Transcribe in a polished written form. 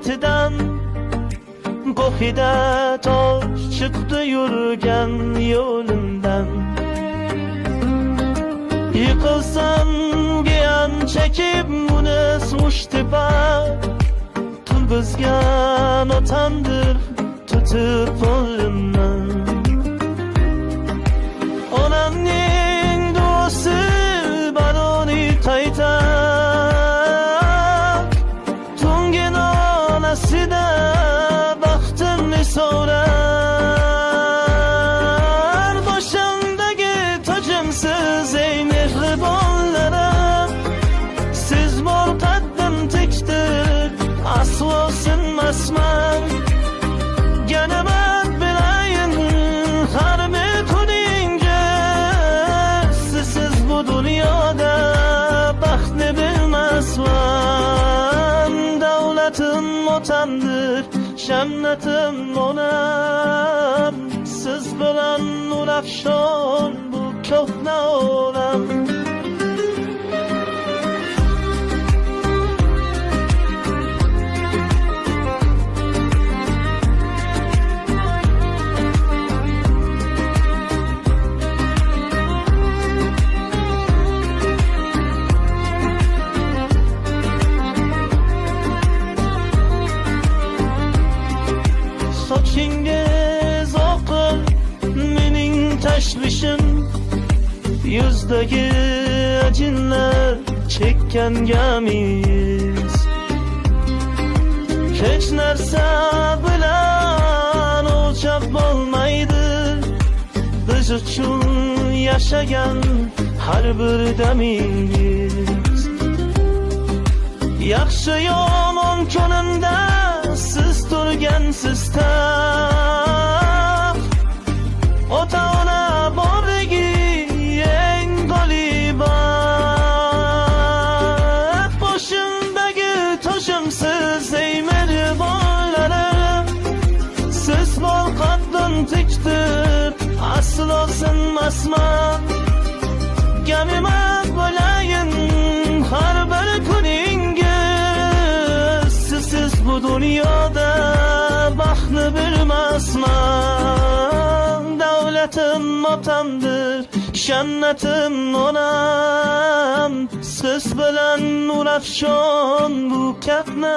ketidan bu hida tosh chiqdi yurgan yo'limdan. Yiqilsam giyan chekib munis ushtipa, tulbizgan otamdir tutib qo'limdan. Onamning duosi baroni qaytar, to'ngin onasida baxtimni so'rar. Boshimdagi tojimsiz ey mehribonlarim, siz bor qaddim tektir aslo sinmasman. Ganamat bilayin har bir kuningiz, siz bu dunyoda baxtni bilmasman. Davlatim otamdir, shamnatim onam, siz bilan nur afshon bu ko'hna olam. Sochingiz oqib mening tashvishim, yuzdagi ajinlar chekkan gamingiz. Hech narsa bilan o'lchab bo'lmaydi biz uchun yashagan har bir damingiz. Yaxshi yomon kunimda siz turgansiz taq, ota-ona borligi eng g'olibat. Boshimdagi tojimsiz ey mehribonlarim, siz bor qaddim tektir aslo sinmasman. Gamimat bo'layin har bir kuningiz, siz bu dunyoda baxtni bilmasman. Davlatim otamdir, shannatim onam, siz bilan nur afshon bu ko'hna